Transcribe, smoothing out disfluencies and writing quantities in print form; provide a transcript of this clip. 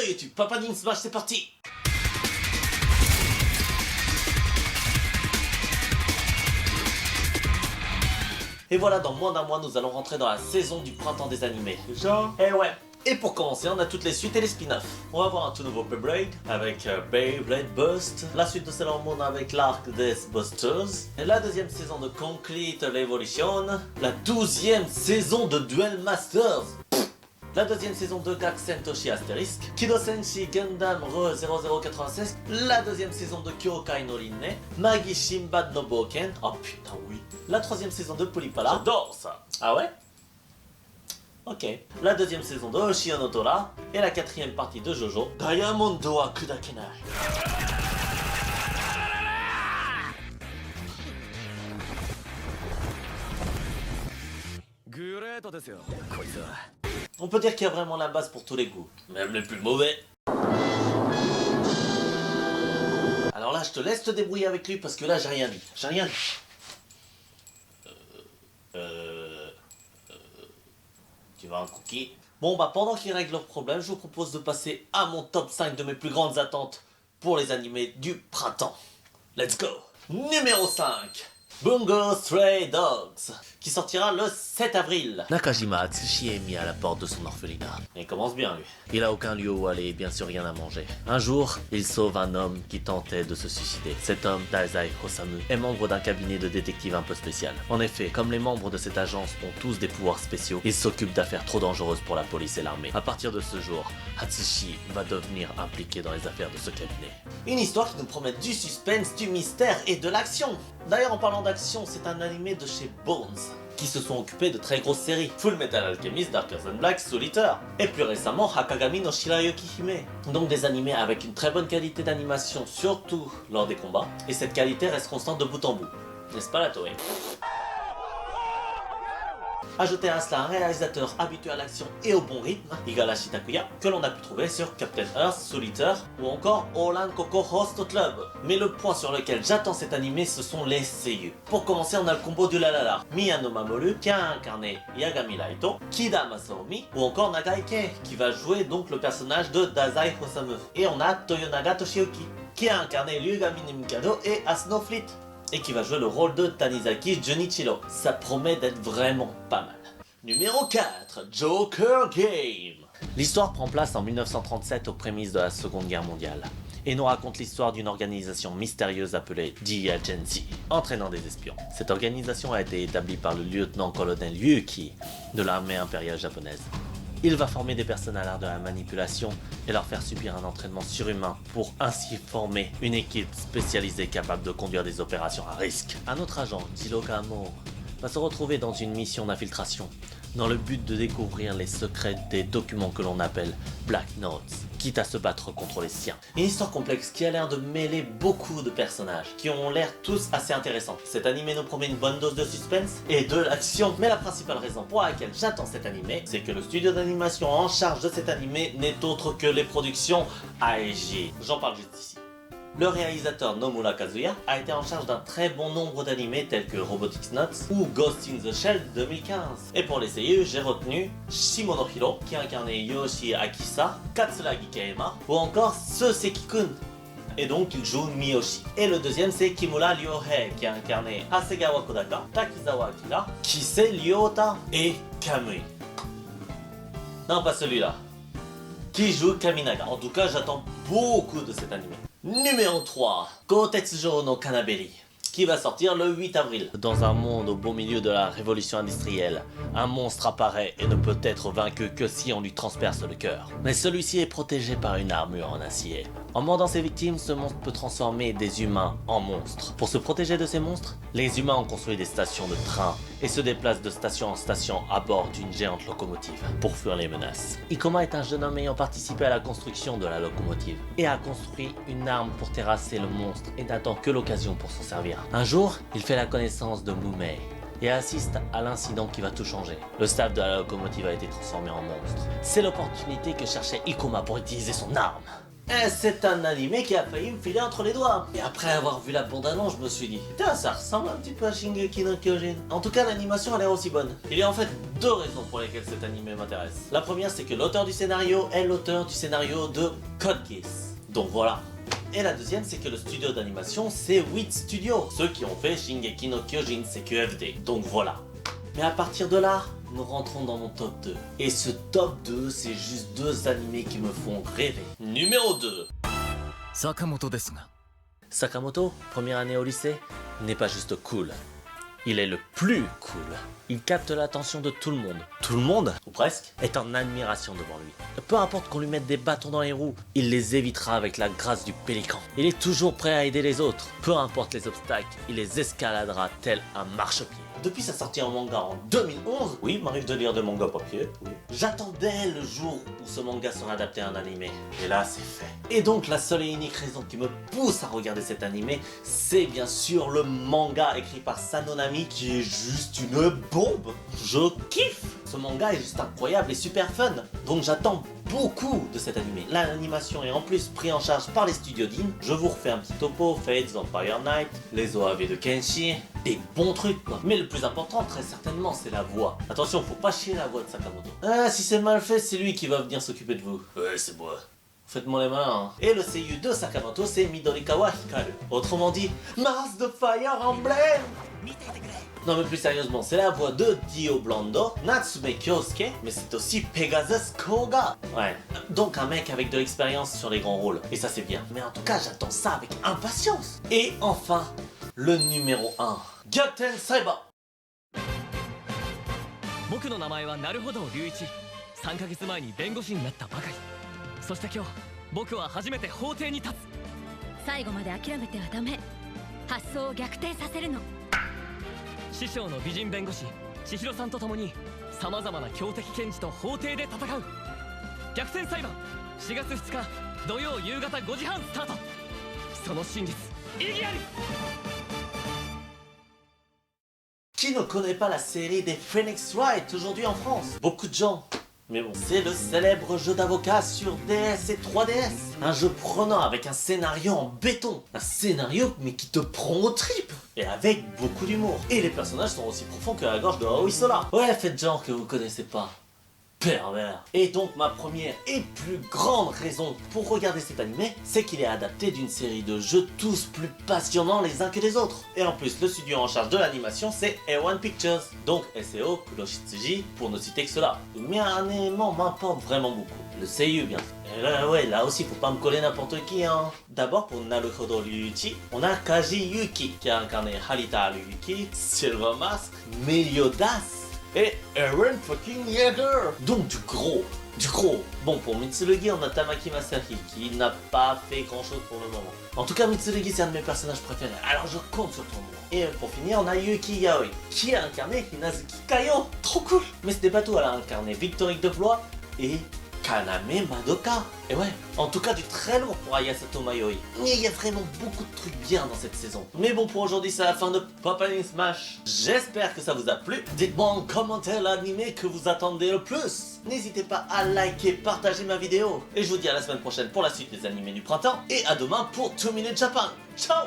YouTube, Papa Nim Smash, c'est parti. Et voilà, dans moins d'un mois, nous allons rentrer dans la saison du printemps des animés. Déjà? Eh ouais. Et pour commencer, on a toutes les suites et les spin-offs. On va voir un tout nouveau Beyblade avec Beyblade Burst, la suite de Sailor Moon avec l'arc des Busters, et la deuxième saison de Complete Revolution, la 12e saison de Duel Masters, la deuxième saison de Gakusen Toshi Asterisk, Kido Senshi Gundam Re 0096, la deuxième saison de Kyokai no Rinne, Magi Shinbad no Boken, oh putain oui, la troisième saison de Polypala, j'adore ça. Ah ouais? Ok. La deuxième saison de Oshio no Tora et la quatrième partie de Jojo, Diamond wa Kudakenai. On peut dire qu'il y a vraiment la base pour tous les goûts, même les plus mauvais. Alors là, je te laisse te débrouiller avec lui parce que là, j'ai rien dit. J'ai rien dit. Tu veux un cookie? Bon bah pendant qu'ils règlent leurs problèmes, je vous propose de passer à mon top 5 de mes plus grandes attentes pour les animés du printemps. Let's go! Numéro 5, Bungo Stray Dogs, qui sortira le 7 avril. Nakajima Atsushi est mis à la porte de son orphelinat. Il commence bien lui. Il a aucun lieu où aller et bien sûr rien à manger. Un jour, il sauve un homme qui tentait de se suicider. Cet homme, Dazai Hosamu, est membre d'un cabinet de détectives un peu spécial. En effet, comme les membres de cette agence ont tous des pouvoirs spéciaux, il s'occupe d'affaires trop dangereuses pour la police et l'armée. À partir de ce jour, Atsushi va devenir impliqué dans les affaires de ce cabinet. Une histoire qui nous promet du suspense, du mystère et de l'action. D'ailleurs, en parlant d'action, c'est un animé de chez Bones, qui se sont occupés de très grosses séries. Full Metal Alchemist, Darker Than Black, Soul Eater, et plus récemment Hakagami no Shirayuki Hime. Donc des animés avec une très bonne qualité d'animation, surtout lors des combats, et cette qualité reste constante de bout en bout. N'est-ce pas la Toei? Ajoutez à cela un réalisateur habitué à l'action et au bon rythme, Igarashi Takuya, que l'on a pu trouver sur Captain Earth, Soul Eater ou encore Ouran Koko Host Club. Mais le point sur lequel j'attends cet animé, ce sont les seiyuu. Pour commencer, on a le combo du Lalala, Miyano Mamoru, qui a incarné Yagami Laito, Kida Masaomi ou encore Nagaike, qui va jouer donc le personnage de Dazai Hosamu. Et on a Toyonaga Toshiyuki, qui a incarné Ryugami no Mikado et Asno Fleet, et qui va jouer le rôle de Tanizaki Junichiro. Ça promet d'être vraiment pas mal. Numéro 4, Joker Game. L'histoire prend place en 1937 aux prémices de la Seconde Guerre mondiale et nous raconte l'histoire d'une organisation mystérieuse appelée The Agency, entraînant des espions. Cette organisation a été établie par le lieutenant-colonel Yuki de l'armée impériale japonaise. Il va former des personnes à l'art de la manipulation et leur faire subir un entraînement surhumain pour ainsi former une équipe spécialisée capable de conduire des opérations à risque. Un autre agent, Jiro Kamo, va se retrouver dans une mission d'infiltration dans le but de découvrir les secrets des documents que l'on appelle Black Notes, quitte à se battre contre les siens. Une histoire complexe qui a l'air de mêler beaucoup de personnages, qui ont l'air tous assez intéressants. Cet animé nous promet une bonne dose de suspense et de l'action, mais la principale raison pour laquelle j'attends cet animé, c'est que le studio d'animation en charge de cet animé n'est autre que les productions AEG. J'en parle juste ici. Le réalisateur Nomura Kazuya a été en charge d'un très bon nombre d'animés tels que Robotics Nuts ou Ghost in the Shell 2015. Et pour les seiyuu, j'ai retenu Shimonohiro qui a incarné Yoshi Akisa, Katsuragi Keima ou encore Soseki-kun. Et donc il joue Miyoshi. Et le deuxième c'est Kimura Ryohei qui a incarné Hasegawa Kodaka, Takizawa Akira, Kisei Ryota et Kamui. Non, pas celui-là. Qui joue Kaminaga. En tout cas, j'attends beaucoup de cet animé. Numéro 3, Kotetsujo no Kanaberi, qui va sortir le 8 avril. Dans un monde au beau milieu de la révolution industrielle, un monstre apparaît et ne peut être vaincu que si on lui transperce le cœur. Mais celui-ci est protégé par une armure en acier. En mordant ses victimes, ce monstre peut transformer des humains en monstres. Pour se protéger de ces monstres, les humains ont construit des stations de train et se déplacent de station en station à bord d'une géante locomotive pour fuir les menaces. Ikoma est un jeune homme ayant participé à la construction de la locomotive et a construit une arme pour terrasser le monstre et n'attend que l'occasion pour s'en servir. Un jour, il fait la connaissance de Mumei et assiste à l'incident qui va tout changer. Le staff de la locomotive a été transformé en monstre. C'est l'opportunité que cherchait Ikoma pour utiliser son arme. Et c'est un animé qui a failli me filer entre les doigts. Et après avoir vu la bande-annonce, je me suis dit, putain, ça ressemble un petit peu à Shingeki no Kyojin. En tout cas, l'animation a l'air aussi bonne. Il y a en fait deux raisons pour lesquelles cet animé m'intéresse. La première, c'est que l'auteur du scénario est l'auteur du scénario de Code Geass. Donc voilà. Et la deuxième, c'est que le studio d'animation, c'est Wit Studio. Ceux qui ont fait Shingeki no Kyojin, c'est QFD. Donc voilà. Mais à partir de là, nous rentrons dans mon top 2. Et ce top 2, c'est juste deux animés qui me font rêver. Numéro 2. Sakamoto desu ga. Sakamoto, première année au lycée, n'est pas juste cool. Il est le plus cool. Il capte l'attention de tout le monde. Tout le monde, ou presque, est en admiration devant lui. Peu importe qu'on lui mette des bâtons dans les roues, il les évitera avec la grâce du pélican. Il est toujours prêt à aider les autres. Peu importe les obstacles, il les escaladera tel un marchepied. Depuis sa sortie en manga en 2011, oui, m'arrive de lire des mangas papier, oui. J'attendais le jour où ce manga sera adapté à un animé. Et là, c'est fait. Et donc, la seule et unique raison qui me pousse à regarder cet animé, c'est bien sûr le manga écrit par Sanonami qui est juste une bombe. Je kiffe. Ce manga est juste incroyable et super fun. Donc, j'attends beaucoup de cet animé. L'animation est en plus pris en charge par les studios DIN. Je vous refais un petit topo, Fates, Vampire Knight, les OAV de Kenshi, des bons trucs quoi. Mais le plus important très certainement c'est la voix. Attention, faut pas chier la voix de Sakamoto. Ah, si c'est mal fait, c'est lui qui va venir s'occuper de vous. Ouais, c'est moi. Faites-moi les mains. Hein. Et le seiyuu de Sakamoto, c'est Midorikawa Hikaru. Autrement dit, Mars de Fire Emblem. Non mais plus sérieusement, c'est la voix de Dio Blando, Natsume Kyosuke, mais c'est aussi Pegasus Koga. Ouais, donc un mec avec de l'expérience sur les grands rôles, et ça c'est bien. Mais en tout cas, j'attends ça avec impatience. Et enfin, le numéro 1, Gyakuten Saiba. 僕の名前はなるほど隆一。3ヶ月前に弁護士になったばかり。そして今日、僕は初めて法廷に立つ。最後まで諦めてはダメ。発想を逆転させるの。師匠の美人弁護士千尋さんと共にさまざまな強敵検事と法廷で戦う逆転裁判4月2日土曜夕方5時半スタート。その真実意義あり。 Qui ne connaît pas la série des Phoenix Wright aujourd'hui en France? Beaucoup de gens. Mais bon, c'est le célèbre jeu d'avocat sur DS et 3DS. Un jeu prenant avec un scénario en béton. Un scénario mais qui te prend aux tripes. Et avec beaucoup d'humour. Et les personnages sont aussi profonds que la gorge de Aoi Sola. Ouais, faites genre que vous connaissez pas. Pervers. Et donc ma première et plus grande raison pour regarder cet animé, c'est qu'il est adapté d'une série de jeux tous plus passionnants les uns que les autres. Et en plus, le studio en charge de l'animation, c'est A1 Pictures, donc SEO Kuroshitsuji, pour ne citer que cela. Mais un élément m'importe vraiment beaucoup, le seiyuu bien sûr. Et là, ouais, là aussi, faut pas me coller n'importe qui, hein. D'abord, pour Naruhodo Ryuichi, on a Kaji Yuki, qui a incarné Harita Ryuki, Silver Mask, Meliodas, et Eren fucking Yeager. Donc du gros. Bon, pour Mitsurugi, on a Tamaki Masahi, qui n'a pas fait grand chose pour le moment. En tout cas, Mitsurugi, c'est un de mes personnages préférés, alors je compte sur ton nom. Et pour finir, on a Yuki Yaoi, qui a incarné Hinazuki Kaio. Trop cool. Mais c'était pas tout, elle a incarné Victorique de Blois et Kaname Madoka. Et ouais, en tout cas du très lourd pour Ayasato Mayoi. Mais il y a vraiment beaucoup de trucs bien dans cette saison. Mais bon, pour aujourd'hui, c'est la fin de Pop Anime Smash. J'espère que ça vous a plu. Dites-moi en commentaire l'anime que vous attendez le plus. N'hésitez pas à liker, partager ma vidéo. Et je vous dis à la semaine prochaine pour la suite des animés du printemps. Et à demain pour 2 Minutes Japan. Ciao!